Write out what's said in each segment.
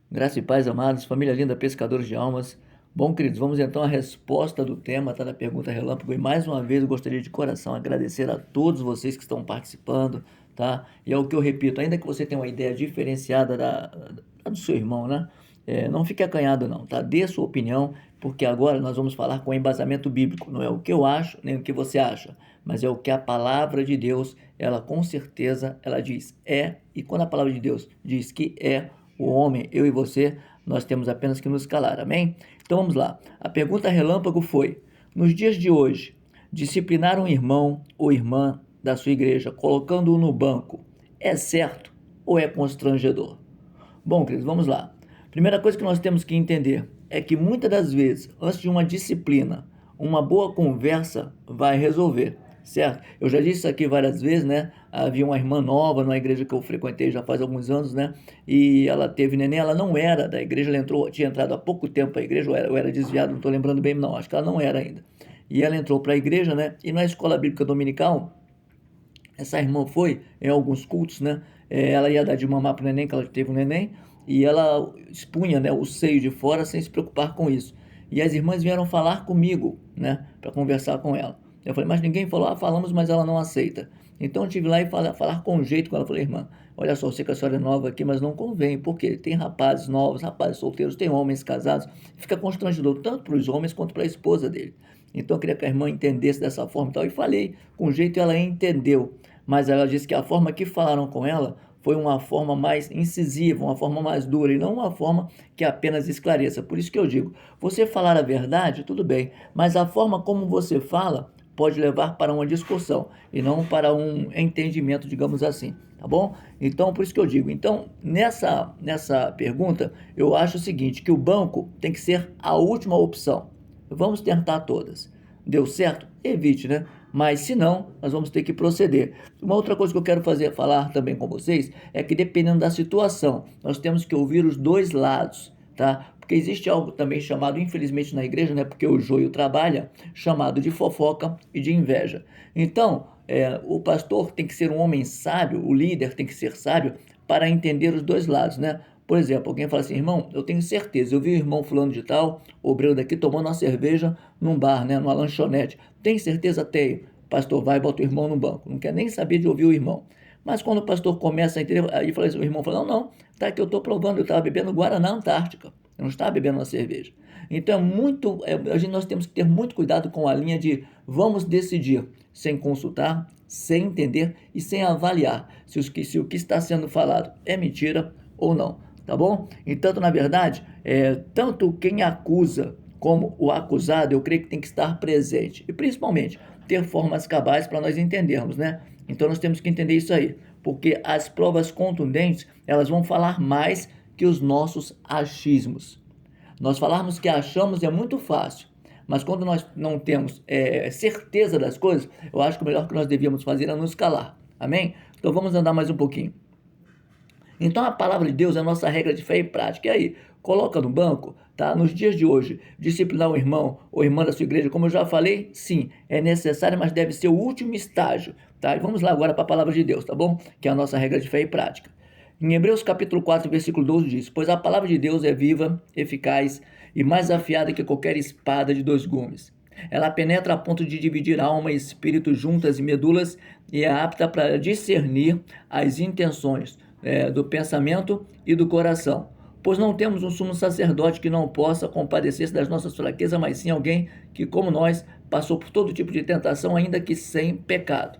Graça e paz, amados, família linda, pescadores de almas. Bom, queridos, vamos então à resposta do tema, tá? Da pergunta relâmpago. E mais uma vez eu gostaria de coração agradecer a todos vocês que estão participando, tá? E é o que eu repito, ainda que você tenha uma ideia diferenciada da do seu irmão, né? Não fique acanhado não, tá? Dê sua opinião, porque agora nós vamos falar com embasamento bíblico. Não é o que eu acho, nem o que você acha, mas é o que a palavra de Deus, ela com certeza, ela diz é. E quando a palavra de Deus diz que é, o homem, eu e você, nós temos apenas que nos calar, amém? Então vamos lá. A pergunta relâmpago foi: nos dias de hoje, disciplinar um irmão ou irmã da sua igreja, colocando-o no banco, é certo ou é constrangedor? Bom, queridos, vamos lá. Primeira coisa que nós temos que entender é que muitas das vezes, antes de uma disciplina, uma boa conversa vai resolver, certo? Eu já disse isso aqui várias vezes, né? Havia uma irmã nova numa igreja que eu frequentei já faz alguns anos, né? E ela teve neném, ela não era da igreja, ela entrou, tinha entrado há pouco tempo para a igreja, eu era desviado, não estou lembrando bem, não, acho que ela não era ainda. E ela entrou para a igreja, né? E na escola bíblica dominical, essa irmã foi em alguns cultos, né? Ela ia dar de mamar para o neném, que ela teve um neném, e ela expunha, né, o seio de fora sem se preocupar com isso. E as irmãs vieram falar comigo, né, para conversar com ela. Eu falei, mas ninguém falou, falamos, mas ela não aceita. Então eu tive lá e falar com jeito com ela. Eu falei, irmã, olha só, eu sei que a senhora é nova aqui, mas não convém, porque tem rapazes novos, rapazes solteiros, tem homens casados, fica constrangedor tanto para os homens quanto para a esposa dele. Então eu queria que a irmã entendesse dessa forma e tal, e falei com jeito e ela entendeu. Mas ela disse que a forma que falaram com ela foi uma forma mais incisiva, uma forma mais dura e não uma forma que apenas esclareça. Por isso que eu digo, você falar a verdade, tudo bem, mas a forma como você fala pode levar para uma discussão e não para um entendimento, digamos assim, tá bom? Então, por isso que eu digo, então, nessa pergunta, eu acho o seguinte, que o banco tem que ser a última opção. Vamos tentar todas. Deu certo? Evite, né? Mas se não, nós vamos ter que proceder. Uma outra coisa que eu quero falar também com vocês é que dependendo da situação, nós temos que ouvir os dois lados, tá? Porque existe algo também chamado, infelizmente na igreja, né? Porque o joio trabalha, chamado de fofoca e de inveja. Então, o pastor tem que ser um homem sábio, o líder tem que ser sábio para entender os dois lados, né? Por exemplo, alguém fala assim, irmão, eu tenho certeza, eu vi o irmão fulano de tal, obreiro daqui, tomando uma cerveja num bar, né, numa lanchonete. Tem certeza? Tenho. O pastor vai e bota o irmão no banco. Não quer nem saber de ouvir o irmão. Mas quando o pastor começa a entender, aí fala assim, o irmão fala, não, tá que eu estou provando, eu estava bebendo Guaraná Antártica. Eu não estava bebendo uma cerveja. Então nós temos que ter muito cuidado com a linha de vamos decidir sem consultar, sem entender e sem avaliar se o que está sendo falado é mentira ou não, tá bom? Então, na verdade, tanto quem acusa como o acusado, eu creio que tem que estar presente e principalmente ter formas cabais para nós entendermos, né? Então nós temos que entender isso aí, porque as provas contundentes, elas vão falar mais que os nossos achismos. Nós falarmos que achamos é muito fácil, mas quando nós não temos certeza das coisas, eu acho que o melhor que nós devíamos fazer é nos calar. Amém? Então vamos andar mais um pouquinho. Então a palavra de Deus é a nossa regra de fé e prática. E aí, coloca no banco, tá? Nos dias de hoje, disciplinar um irmão ou irmã da sua igreja, como eu já falei, sim, é necessário, mas deve ser o último estágio, tá? E vamos lá agora para a palavra de Deus, tá bom? Que é a nossa regra de fé e prática. Em Hebreus capítulo 4, versículo 12 diz: pois a palavra de Deus é viva, eficaz e mais afiada que qualquer espada de dois gumes. Ela penetra a ponto de dividir alma e espírito, juntas e medulas, e é apta para discernir as intenções do pensamento e do coração. Pois não temos um sumo sacerdote que não possa compadecer-se das nossas fraquezas, mas sim alguém que, como nós, passou por todo tipo de tentação, ainda que sem pecado.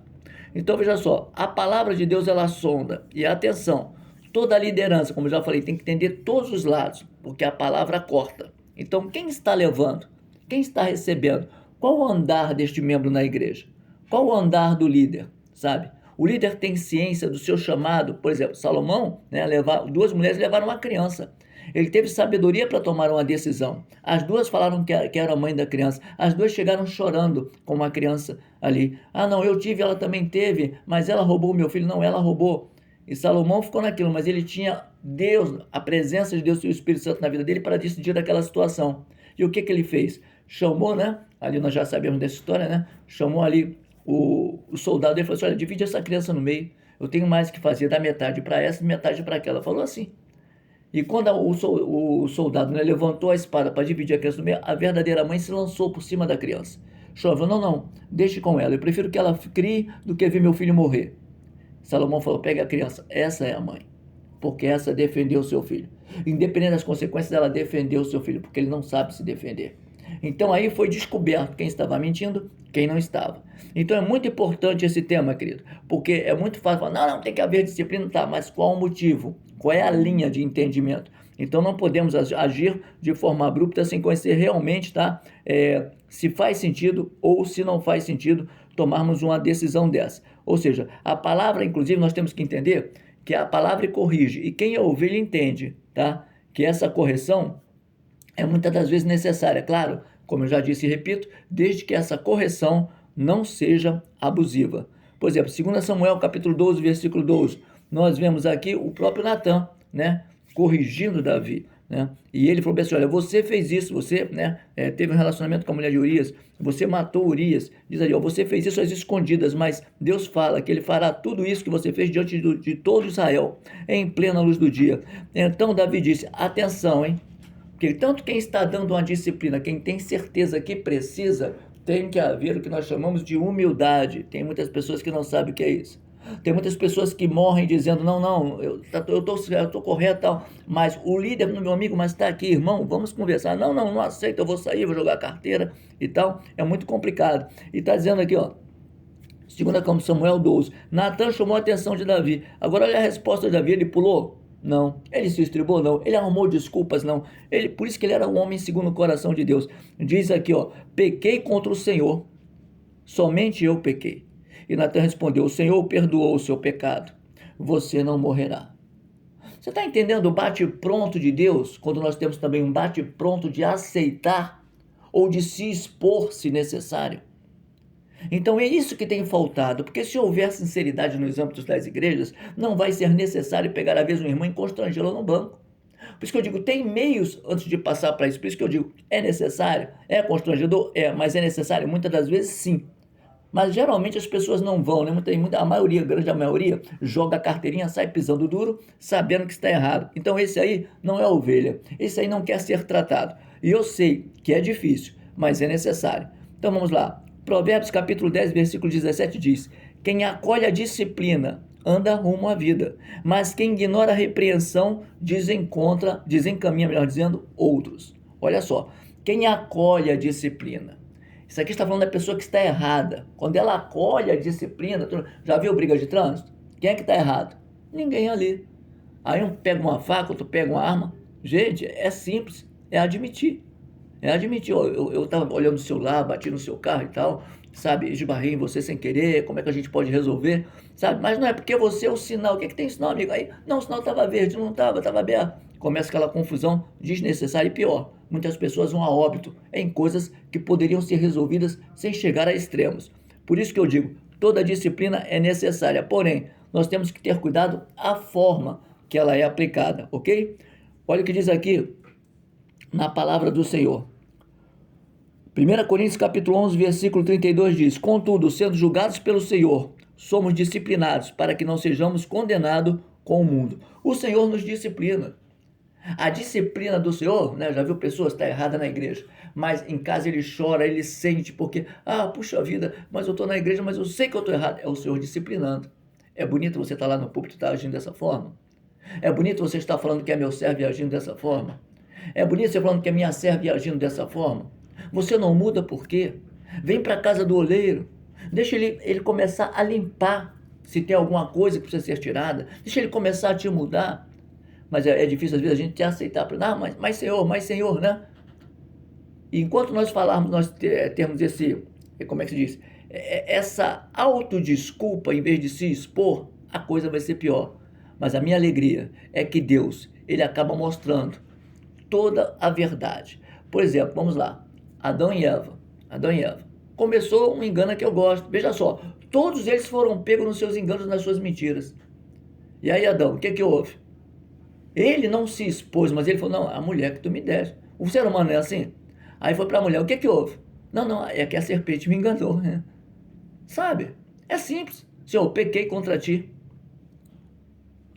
Então veja só, a palavra de Deus ela sonda, e atenção, toda a liderança, como eu já falei, tem que entender todos os lados, porque a palavra corta. Então quem está levando? Quem está recebendo? Qual o andar deste membro na igreja? Qual o andar do líder? Sabe? O líder tem ciência do seu chamado. Por exemplo, Salomão, né, duas mulheres levaram uma criança. Ele teve sabedoria para tomar uma decisão. As duas falaram que era a mãe da criança. As duas chegaram chorando com uma criança ali. Ah, não, eu tive, ela também teve, mas ela roubou o meu filho. Não, ela roubou. E Salomão ficou naquilo, mas ele tinha Deus, a presença de Deus e o Espírito Santo na vida dele para decidir daquela situação. E o que ele fez? Chamou, né? Ali nós já sabemos dessa história, né? Chamou ali o soldado dele e falou assim: olha, divide essa criança no meio. Eu tenho mais que fazer, dá metade para essa e metade para aquela. Falou assim. E quando o soldado, né, levantou a espada para dividir a criança no meio, a verdadeira mãe se lançou por cima da criança. Falou, não, não, deixe com ela, eu prefiro que ela crie do que ver meu filho morrer. Salomão falou, pega a criança, essa é a mãe, porque essa defendeu o seu filho. Independente das consequências, ela defendeu o seu filho, porque ele não sabe se defender. Então aí foi descoberto quem estava mentindo, quem não estava. Então é muito importante esse tema, querido, porque é muito fácil falar, não, não, tem que haver disciplina, tá, mas qual o motivo? Qual é a linha de entendimento? Então não podemos agir de forma abrupta sem conhecer realmente, tá? Se faz sentido ou se não faz sentido tomarmos uma decisão dessa. Ou seja, a palavra, inclusive, nós temos que entender que a palavra corrige, e quem é ovelha entende, tá? Que essa correção é muitas das vezes necessária, claro, como eu já disse e repito, desde que essa correção não seja abusiva. Por exemplo, 2 Samuel capítulo 12, versículo 12, nós vemos aqui o próprio Natan, né, corrigindo Davi, né, e ele falou assim, olha, você fez isso, você, né, teve um relacionamento com a mulher de Urias, você matou Urias, diz ali, ó, você fez isso às escondidas, mas Deus fala que ele fará tudo isso que você fez diante de todo Israel, em plena luz do dia. Então Davi disse, atenção, hein, porque tanto quem está dando uma disciplina, quem tem certeza que precisa, tem que haver o que nós chamamos de humildade. Tem muitas pessoas que não sabem o que é isso. Tem muitas pessoas que morrem dizendo, não, não, eu tô correto, tal, mas o líder, meu amigo, mas está aqui, irmão, vamos conversar. Não, não, não aceito, eu vou sair, vou jogar a carteira e tal. É muito complicado. E está dizendo aqui, ó, 2 Samuel 12, Natan chamou a atenção de Davi. Agora olha a resposta de Davi, ele pulou? Não. Ele se estribou? Não. Ele arrumou desculpas? Não. Por isso que ele era um homem segundo o coração de Deus. Diz aqui, ó, pequei contra o Senhor, somente eu pequei. E Natan respondeu, o Senhor perdoou o seu pecado, você não morrerá. Você está entendendo o bate-pronto de Deus, quando nós temos também um bate-pronto de aceitar ou de se expor se necessário? Então é isso que tem faltado, porque se houver sinceridade nos âmbitos das igrejas, não vai ser necessário pegar a vez um irmão e constrangê-lo no banco. Por isso que eu digo, tem meios antes de passar para isso. Por isso que eu digo, é necessário? É constrangedor? É, mas é necessário? Muitas das vezes sim. Mas geralmente as pessoas não vão, né? A maioria, a grande maioria, joga a carteirinha, sai pisando duro, sabendo que está errado. Então esse aí não é ovelha, esse aí não quer ser tratado. E eu sei que é difícil, mas é necessário. Então vamos lá. Provérbios capítulo 10, versículo 17 diz, quem acolhe a disciplina anda rumo à vida, mas quem ignora a repreensão desencaminha, melhor dizendo, outros. Olha só, quem acolhe a disciplina, isso aqui está falando da pessoa que está errada. Quando ela acolhe a disciplina, já viu briga de trânsito? Quem é que está errado? Ninguém ali. Aí um pega uma faca, outro pega uma arma. Gente, é simples, é admitir. É admitir, eu estava olhando o celular, bati no seu carro e tal, sabe, esbarrei em você sem querer, como é que a gente pode resolver, sabe? Mas não é porque você é o sinal, o que tem sinal, amigo? Aí, não, o sinal estava verde, não estava aberto. Começa aquela confusão desnecessária e pior, muitas pessoas vão a óbito em coisas que poderiam ser resolvidas sem chegar a extremos. Por isso que eu digo, toda disciplina é necessária, porém, nós temos que ter cuidado a forma que ela é aplicada, ok? Olha o que diz aqui na palavra do Senhor. 1 Coríntios capítulo 11, versículo 32 diz, contudo, sendo julgados pelo Senhor, somos disciplinados para que não sejamos condenados com o mundo. O Senhor nos disciplina. A disciplina do Senhor, né, já viu pessoas, está errada na igreja, mas em casa ele chora, ele sente, porque, puxa vida, mas eu estou na igreja, mas eu sei que eu estou errado. É o Senhor disciplinando. É bonito você estar lá no púlpito e estar agindo dessa forma? É bonito você estar falando que é meu servo e agindo dessa forma? É bonito você falando que é minha serva e agindo dessa forma? Você não muda por quê? Vem para a casa do oleiro, deixa ele começar a limpar, se tem alguma coisa que precisa ser tirada, deixa ele começar a te mudar. Mas é difícil às vezes a gente aceitar, mas Senhor, né? E enquanto nós falarmos, nós temos esse, como é que se diz? Essa autodesculpa, em vez de se expor, a coisa vai ser pior. Mas a minha alegria é que Deus, ele acaba mostrando toda a verdade. Por exemplo, vamos lá, Adão e Eva. Começou um engano que eu gosto. Veja só, todos eles foram pegos nos seus enganos, nas suas mentiras. E aí, Adão, o que houve? Ele não se expôs, mas ele falou, não, a mulher que tu me deste. O ser humano é assim? Aí foi para a mulher, o que houve? Não, é que a serpente me enganou. Né? Sabe? É simples. Senhor, eu pequei contra ti.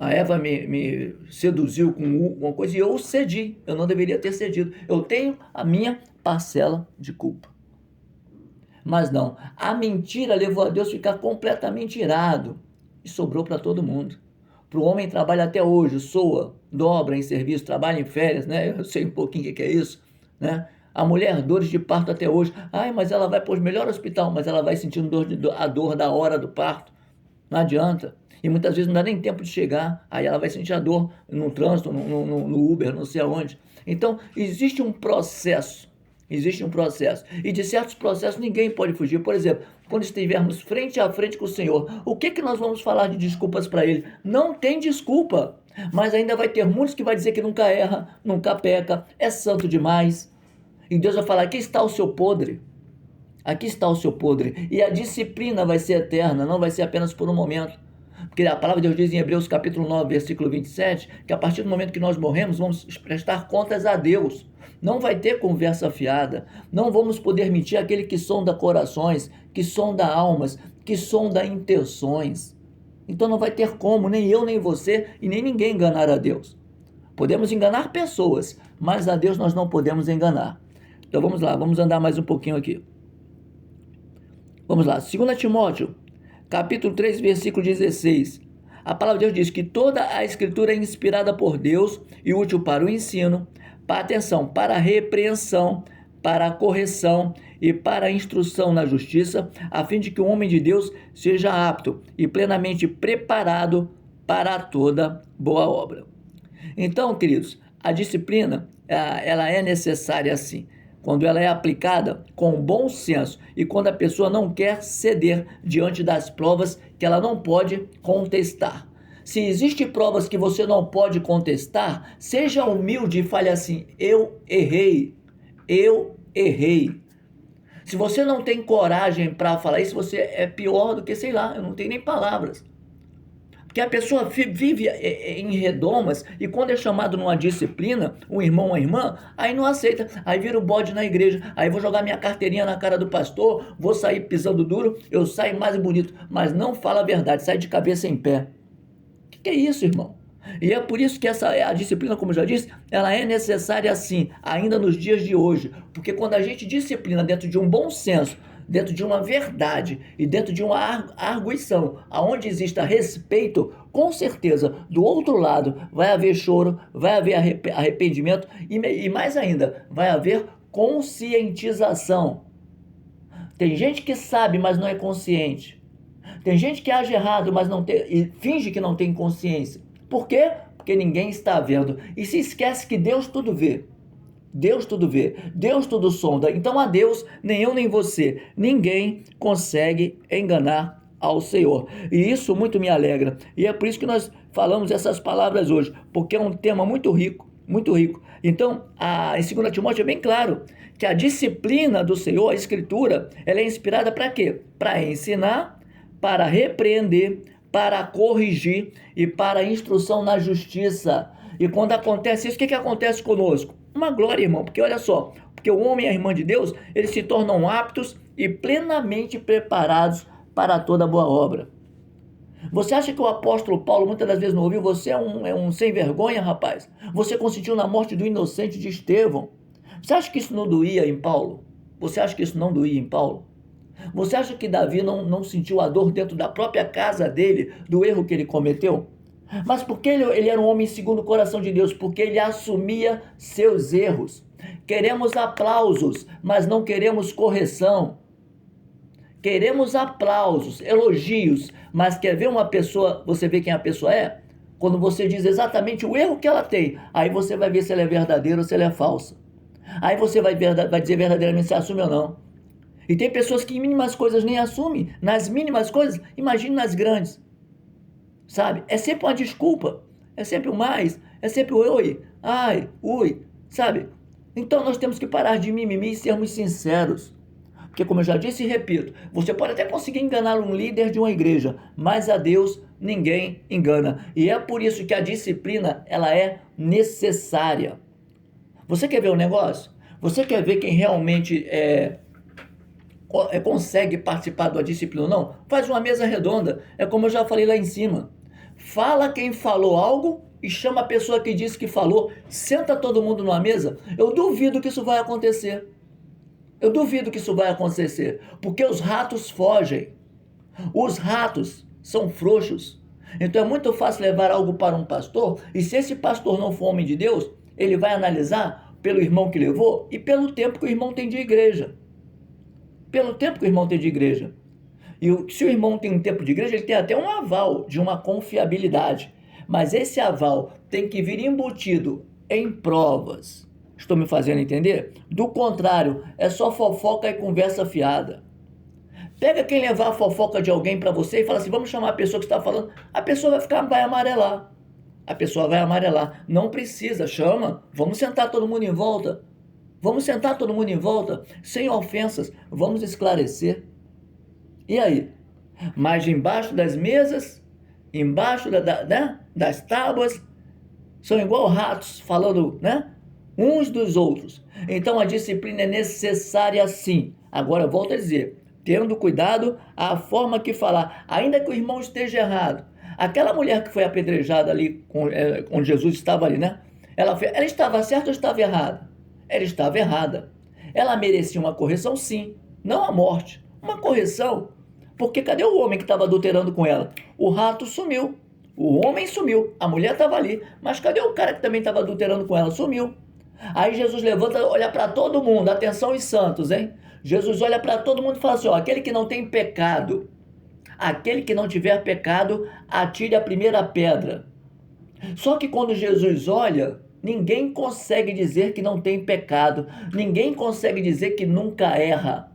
A Eva me seduziu com uma coisa e eu cedi. Eu não deveria ter cedido. Eu tenho a minha parcela de culpa. Mas não, a mentira levou a Deus a ficar completamente irado e sobrou para todo mundo. Para o homem trabalha até hoje, soa, dobra em serviço, trabalha em férias, né? Eu sei um pouquinho o que é isso, né? A mulher, dores de parto até hoje. Ai, mas ela vai para o melhor hospital, mas ela vai sentindo a dor da hora do parto. Não adianta. E muitas vezes não dá nem tempo de chegar, aí ela vai sentir a dor no trânsito, no Uber, não sei aonde. Então, existe um processo. Existe um processo. E de certos processos ninguém pode fugir. Por exemplo, quando estivermos frente a frente com o Senhor, o que nós vamos falar de desculpas para Ele? Não tem desculpa. Mas ainda vai ter muitos que vai dizer que nunca erra, nunca peca, é santo demais. E Deus vai falar, aqui está o seu podre. Aqui está o seu podre. E a disciplina vai ser eterna, não vai ser apenas por um momento. Porque a palavra de Deus diz em Hebreus capítulo 9, versículo 27, que a partir do momento que nós morremos, vamos prestar contas a Deus. Não vai ter conversa fiada. Não vamos poder mentir aquele que sonda corações, que sonda almas, que sonda intenções. Então não vai ter como, nem eu, nem você e nem ninguém enganar a Deus. Podemos enganar pessoas, mas a Deus nós não podemos enganar. Então vamos lá, vamos andar mais um pouquinho aqui. Vamos lá, 2 Timóteo, capítulo 3, versículo 16. A palavra de Deus diz que toda a escritura é inspirada por Deus e útil para o ensino, para atenção, para a repreensão, para a correção e para a instrução na justiça, a fim de que o homem de Deus seja apto e plenamente preparado para toda boa obra. Então, queridos, a disciplina, ela é necessária sim, quando ela é aplicada com bom senso e quando a pessoa não quer ceder diante das provas que ela não pode contestar. Se existem provas que você não pode contestar, seja humilde e fale assim, eu errei. Se você não tem coragem para falar isso, você é pior do que, sei lá, eu não tenho nem palavras. Porque a pessoa vive em redomas e quando é chamado numa disciplina, um irmão ou uma irmã, aí não aceita, aí vira o bode na igreja, aí vou jogar minha carteirinha na cara do pastor, vou sair pisando duro, eu saio mais bonito, mas não fala a verdade, sai de cabeça em pé. O que é isso, irmão? E é por isso que a disciplina, como eu já disse, ela é necessária sim, ainda nos dias de hoje, porque quando a gente disciplina dentro de um bom senso, dentro de uma verdade e dentro de uma arguição, aonde exista respeito, com certeza, do outro lado vai haver choro, vai haver arrependimento e mais ainda, vai haver conscientização. Tem gente que sabe, mas não é consciente. Tem gente que age errado, mas não tem, e finge que não tem consciência. Por quê? Porque ninguém está vendo. E se esquece que Deus tudo vê. Deus tudo vê, Deus tudo sonda. Então a Deus, nem eu nem você, ninguém consegue enganar ao Senhor. E isso muito me alegra. E é por isso que nós falamos essas palavras hoje, porque é um tema muito rico, muito rico. Então, em 2 Timóteo é bem claro que a disciplina do Senhor, a Escritura, ela é inspirada para quê? Para ensinar, para repreender, para corrigir e para instrução na justiça. E quando acontece isso, o que acontece conosco? Uma glória, irmão, porque olha só, porque o homem e a irmã de Deus, eles se tornam aptos e plenamente preparados para toda boa obra. Você acha que o apóstolo Paulo muitas das vezes não ouviu? Você é um sem vergonha, rapaz. Você consentiu na morte do inocente de Estevão. Você acha que isso não doía em Paulo? Você acha que isso não doía em Paulo? Você acha que Davi não sentiu a dor dentro da própria casa dele, do erro que ele cometeu? Mas porque ele era um homem segundo o coração de Deus, porque ele assumia seus erros. Queremos aplausos, mas não queremos correção. Queremos aplausos, elogios, mas quer ver uma pessoa, você vê quem a pessoa é? Quando você diz exatamente o erro que ela tem, aí você vai ver se ela é verdadeira ou se ela é falsa. Aí você vai dizer verdadeiramente se assume ou não. E tem pessoas que em mínimas coisas nem assumem, nas mínimas coisas, imagine nas grandes. Sabe? É sempre uma desculpa, é sempre o mais, é sempre o oi, ai, ui, sabe? Então nós temos que parar de mimimi e sermos sinceros. Porque como eu já disse e repito, você pode até conseguir enganar um líder de uma igreja, mas a Deus ninguém engana. E é por isso que a disciplina, ela é necessária. Você quer ver um negócio? Você quer ver quem realmente consegue participar da disciplina ou não? Faz uma mesa redonda, é como eu já falei lá em cima. fala quem falou algo e chama a pessoa que disse que falou, senta todo mundo numa mesa. Eu duvido que isso vai acontecer. Eu duvido que isso vai acontecer, porque os ratos fogem. Os ratos são frouxos. Então é muito fácil levar algo para um pastor, e se esse pastor não for homem de Deus, ele vai analisar pelo irmão que levou e pelo tempo que o irmão tem de igreja. Pelo tempo que o irmão tem de igreja. E se o irmão tem um tempo de igreja, ele tem até um aval de uma confiabilidade. Mas esse aval tem que vir embutido em provas. Estou me fazendo entender? Do contrário, é só fofoca e conversa fiada. Pega quem levar a fofoca de alguém para você e fala assim, vamos chamar a pessoa que está falando. A pessoa vai amarelar. A pessoa vai amarelar. Não precisa, chama. Vamos sentar todo mundo em volta. Vamos sentar todo mundo em volta, sem ofensas. Vamos esclarecer. E aí? Mas embaixo das mesas, embaixo das tábuas, são igual ratos falando, uns dos outros. Então a disciplina é necessária sim. Agora volto a dizer, tendo cuidado a forma que falar, ainda que o irmão esteja errado. Aquela mulher que foi apedrejada ali, onde Jesus estava ali, ela estava certa ou estava errada? Ela estava errada. Ela merecia uma correção sim, não a morte. Uma correção. Porque cadê o homem que estava adulterando com ela? O rato sumiu. O homem sumiu. A mulher estava ali. Mas cadê o cara que também estava adulterando com ela? Sumiu. Aí Jesus levanta, olha para todo mundo. Atenção, os santos, hein? Jesus olha para todo mundo e fala assim, ó, aquele que não tem pecado, aquele que não tiver pecado, atire a primeira pedra. Só que quando Jesus olha, ninguém consegue dizer que não tem pecado. Ninguém consegue dizer que nunca erra.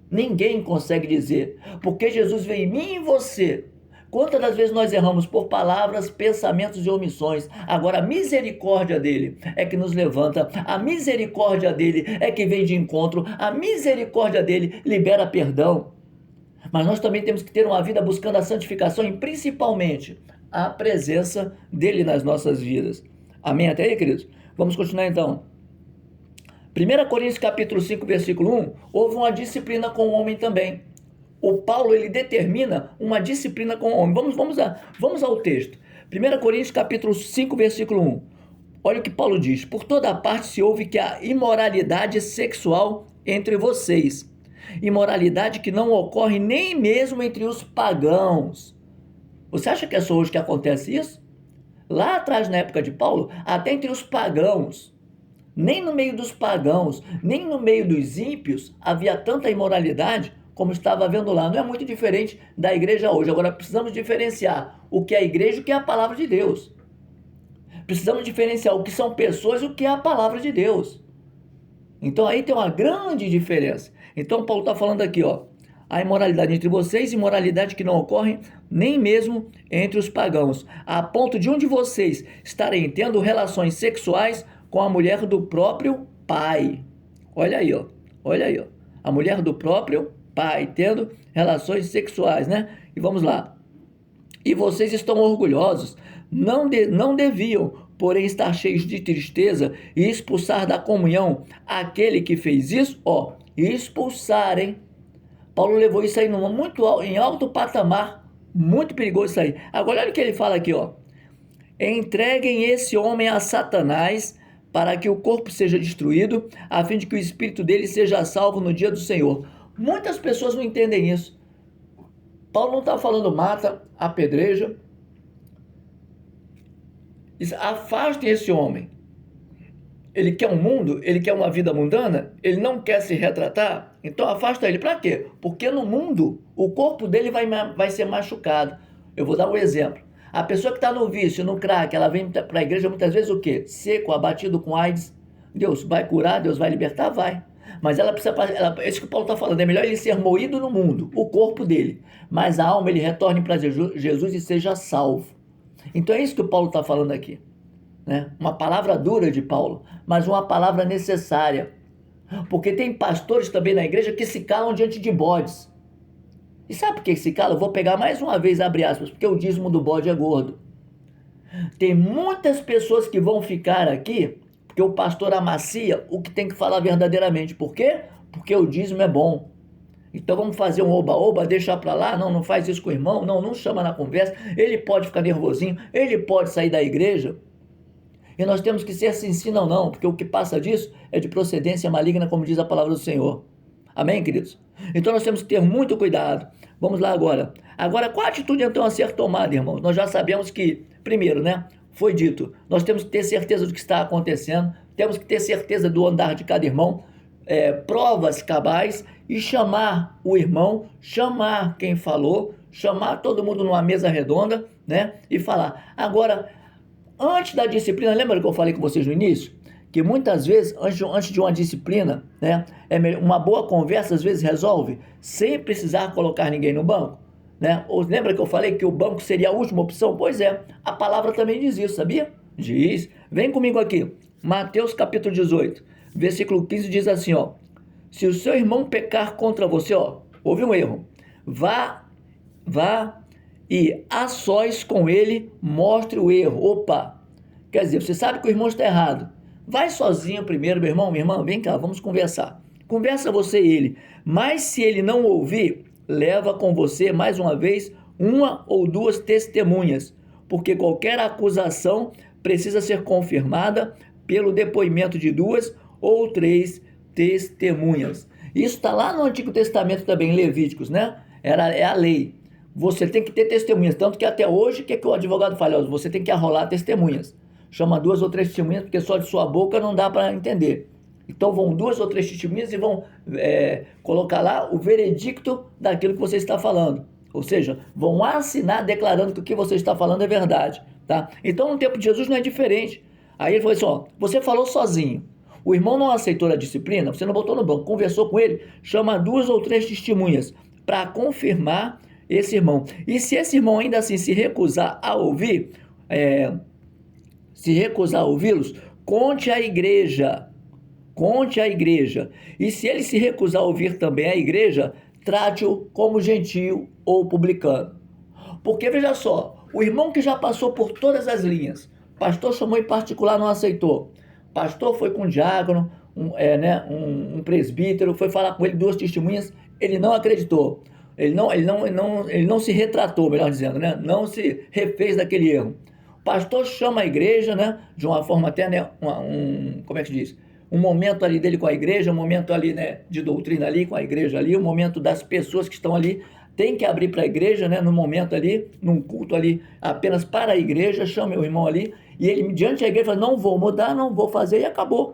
Ninguém consegue dizer, porque Jesus veio em mim e em você. Quantas das vezes nós erramos por palavras, pensamentos e omissões? Agora a misericórdia dele é que nos levanta, a misericórdia dele é que vem de encontro, a misericórdia dele libera perdão. Mas nós também temos que ter uma vida buscando a santificação e principalmente a presença dele nas nossas vidas. Amém até aí, queridos? Vamos continuar então. 1 Coríntios capítulo 5, versículo 1, houve uma disciplina com o homem também. O Paulo, ele determina uma disciplina com o homem. Vamos ao texto. 1 Coríntios capítulo 5, versículo 1. Olha o que Paulo diz. Por toda parte se ouve que há imoralidade sexual entre vocês. Imoralidade que não ocorre nem mesmo entre os pagãos. Você acha que é só hoje que acontece isso? Lá atrás, na época de Paulo, até entre os pagãos. Nem no meio dos pagãos, nem no meio dos ímpios, havia tanta imoralidade como estava havendo lá. Não é muito diferente da igreja hoje. Agora precisamos diferenciar o que é a igreja e o que é a palavra de Deus. Precisamos diferenciar o que são pessoas e o que é a palavra de Deus. Então aí tem uma grande diferença. Então Paulo está falando aqui, ó, a imoralidade entre vocês, imoralidade que não ocorre nem mesmo entre os pagãos, a ponto de um de vocês estarem tendo relações sexuais com a mulher do próprio pai. Olha aí, ó. A mulher do próprio pai, tendo relações sexuais, E vamos lá. E vocês estão orgulhosos, não deviam, porém, estar cheios de tristeza e expulsar da comunhão aquele que fez isso, expulsar, hein? Paulo levou isso aí em alto patamar, muito perigoso isso aí. Agora olha o que ele fala aqui, ó. Entreguem esse homem a Satanás, para que o corpo seja destruído, a fim de que o espírito dele seja salvo no dia do Senhor. Muitas pessoas não entendem isso. Paulo não está falando mata, apedreja. Afastem esse homem. Ele quer um mundo, ele quer uma vida mundana, ele não quer se retratar, então afasta ele. Para quê? Porque no mundo, o corpo dele vai ser machucado. Eu vou dar um exemplo. A pessoa que está no vício, no crack, ela vem para a igreja muitas vezes o quê? Seco, abatido com AIDS. Deus vai curar, Deus vai libertar? Vai. Mas ela precisa, isso que o Paulo está falando, é melhor ele ser moído no mundo, o corpo dele, mas a alma ele retorne para Jesus e seja salvo. Então é isso que o Paulo está falando aqui. Uma palavra dura de Paulo, mas uma palavra necessária. Porque tem pastores também na igreja que se calam diante de bodes. E sabe por que se cala? Eu vou pegar mais uma vez, abre aspas, porque o dízimo do bode é gordo. Tem muitas pessoas que vão ficar aqui, porque o pastor amacia o que tem que falar verdadeiramente. Por quê? Porque o dízimo é bom. Então vamos fazer um oba-oba, deixar para lá, não faz isso com o irmão, não chama na conversa, ele pode ficar nervosinho, ele pode sair da igreja. E nós temos que ser sim, sim, não, porque o que passa disso é de procedência maligna, como diz a palavra do Senhor. Amém, queridos? Então nós temos que ter muito cuidado. Vamos lá agora. Agora, qual a atitude então a ser tomada, irmãos? Nós já sabemos que, primeiro, foi dito, nós temos que ter certeza do que está acontecendo, temos que ter certeza do andar de cada irmão, provas cabais, e chamar o irmão, chamar quem falou, chamar todo mundo numa mesa redonda, e falar. Agora, antes da disciplina, lembra que eu falei com vocês no início? Que muitas vezes, antes de uma disciplina, uma boa conversa às vezes resolve, sem precisar colocar ninguém no banco. Ou lembra que eu falei que o banco seria a última opção? Pois é, a palavra também diz isso, sabia? Diz. Vem comigo aqui. Mateus capítulo 18, versículo 15 diz assim, ó. Se o seu irmão pecar contra você, houve um erro, vá e a sós com ele mostre o erro. Opa! Quer dizer, você sabe que o irmão está errado. Vai sozinho primeiro, meu irmão, minha irmã, vem cá, vamos conversar. Conversa você e ele. Mas se ele não ouvir, leva com você, mais uma vez, uma ou duas testemunhas, porque qualquer acusação precisa ser confirmada pelo depoimento de 2 ou 3 testemunhas. Isso está lá no Antigo Testamento também, em Levíticos, É a lei. Você tem que ter testemunhas, tanto que até hoje, o que o advogado fala? Você tem que arrolar testemunhas. Chama 2 ou 3 testemunhas, porque só de sua boca não dá para entender. Então vão 2 ou 3 testemunhas e vão colocar lá o veredicto daquilo que você está falando. Ou seja, vão assinar declarando que o que você está falando é verdade. Tá? Então no tempo de Jesus não é diferente. Aí ele falou assim, você falou sozinho. O irmão não aceitou a disciplina, você não botou no banco, conversou com ele, chama 2 ou 3 testemunhas para confirmar esse irmão. E se esse irmão ainda assim se recusar a ouvir, ouvi-los, conte à igreja. E se ele se recusar a ouvir também a igreja, trate-o como gentio ou publicano. Porque veja só, o irmão que já passou por todas as linhas, pastor chamou em particular, não aceitou. Pastor foi com um diácono, um presbítero, foi falar com ele 2 testemunhas, ele não acreditou. Ele não se retratou, melhor dizendo, não se refez daquele erro. O pastor chama a igreja, de uma forma até, como é que diz? Um momento ali dele com a igreja, um momento ali, de doutrina ali com a igreja ali, um momento das pessoas que estão ali, tem que abrir para a igreja, no momento ali, num culto ali, apenas para a igreja, chama o irmão ali, e ele, diante da igreja, fala, não vou mudar, não vou fazer, e acabou.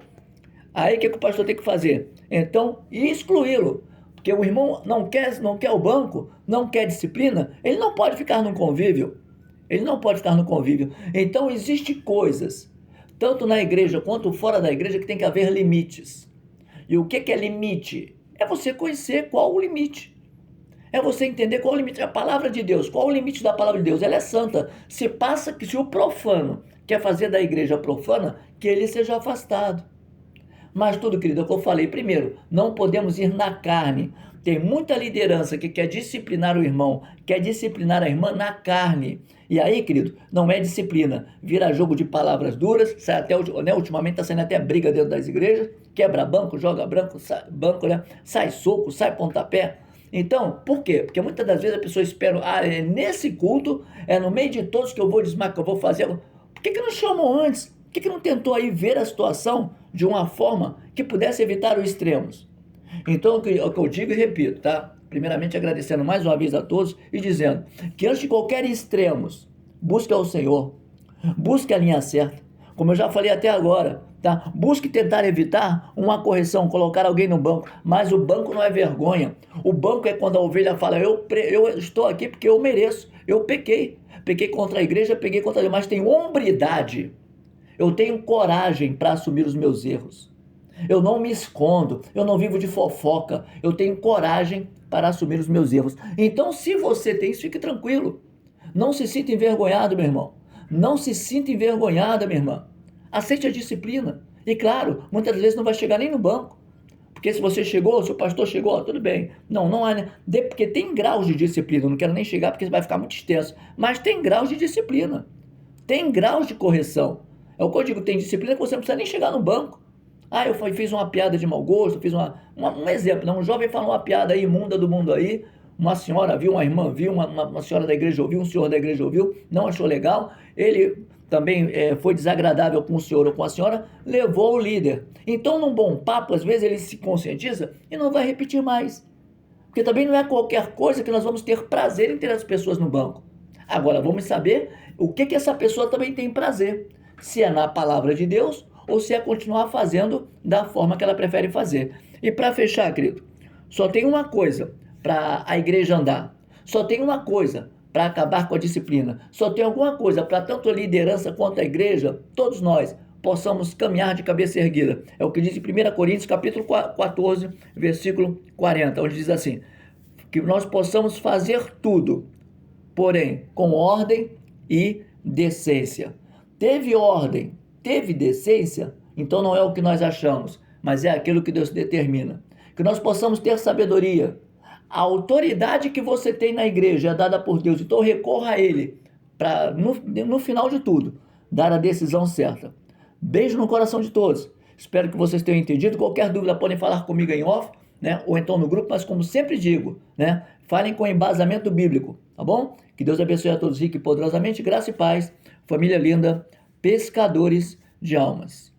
Aí o que o pastor tem que fazer? Então, excluí-lo. Porque o irmão não quer o banco, não quer disciplina, ele não pode ficar no convívio. Então, existem coisas, tanto na igreja quanto fora da igreja, que tem que haver limites. E o que é limite? É você conhecer qual o limite. É você entender qual o limite da palavra de Deus. Qual o limite da palavra de Deus? Ela é santa. Se o profano quer fazer da igreja profana, que ele seja afastado. Mas tudo, querido, é o que eu falei. Primeiro, não podemos ir na carne. Tem muita liderança que quer disciplinar o irmão, quer disciplinar a irmã na carne. E aí, querido, não é disciplina. Vira jogo de palavras duras, sai até, ultimamente está saindo até briga dentro das igrejas, quebra banco, joga banco, sai soco, sai pontapé. Então, por quê? Porque muitas das vezes a pessoa espera, é nesse culto, é no meio de todos que eu vou desmarcar, que eu vou fazer. Por que não chamam antes? Por que não tentou aí ver a situação de uma forma que pudesse evitar os extremos? Então, o que eu digo e repito, tá? Primeiramente, agradecendo mais uma vez a todos e dizendo que antes de qualquer extremos, busque ao Senhor, busque a linha certa. Como eu já falei até agora, tá? Busque tentar evitar uma correção, colocar alguém no banco, mas o banco não é vergonha. O banco é quando a ovelha fala, eu estou aqui porque eu mereço, eu pequei contra a igreja, pequei contra Deus, mas tenho hombridade. Eu tenho coragem para assumir os meus erros. Eu não me escondo, eu não vivo de fofoca, eu tenho coragem para assumir os meus erros. Então, se você tem isso, fique tranquilo. Não se sinta envergonhado, meu irmão. Não se sinta envergonhada, minha irmã. Aceite a disciplina. E claro, muitas vezes não vai chegar nem no banco. Porque se você chegou, se o pastor chegou, tudo bem. Não há, porque tem graus de disciplina. Eu não quero nem chegar porque vai ficar muito extenso. Mas tem graus de disciplina. Tem graus de correção. É o que eu digo, tem disciplina que você não precisa nem chegar no banco. Ah, eu fiz uma piada de mau gosto, fiz um exemplo, né? Um jovem falou uma piada aí imunda do mundo aí, uma senhora viu, uma irmã viu, uma senhora da igreja ouviu, um senhor da igreja ouviu, não achou legal, ele também foi desagradável com o senhor ou com a senhora, levou o líder. Então, num bom papo, às vezes ele se conscientiza e não vai repetir mais. Porque também não é qualquer coisa que nós vamos ter prazer em ter as pessoas no banco. Agora, vamos saber o que essa pessoa também tem prazer. Se é na palavra de Deus ou se é continuar fazendo da forma que ela prefere fazer. E para fechar, querido, só tem uma coisa para a igreja andar. Só tem uma coisa para acabar com a disciplina. Só tem alguma coisa para tanto a liderança quanto a igreja, todos nós, possamos caminhar de cabeça erguida. É o que diz em 1 Coríntios, capítulo 14, versículo 40, onde diz assim, que nós possamos fazer tudo, porém, com ordem e decência. Teve ordem, teve decência, então não é o que nós achamos, mas é aquilo que Deus determina. Que nós possamos ter sabedoria. A autoridade que você tem na igreja é dada por Deus, então recorra a Ele, para, no final de tudo, dar a decisão certa. Beijo no coração de todos. Espero que vocês tenham entendido. Qualquer dúvida podem falar comigo em off, né? Ou então no grupo, mas como sempre digo, né? Falem com embasamento bíblico, tá bom? Que Deus abençoe a todos rico e poderosamente, graça e paz. Família linda, pescadores de almas.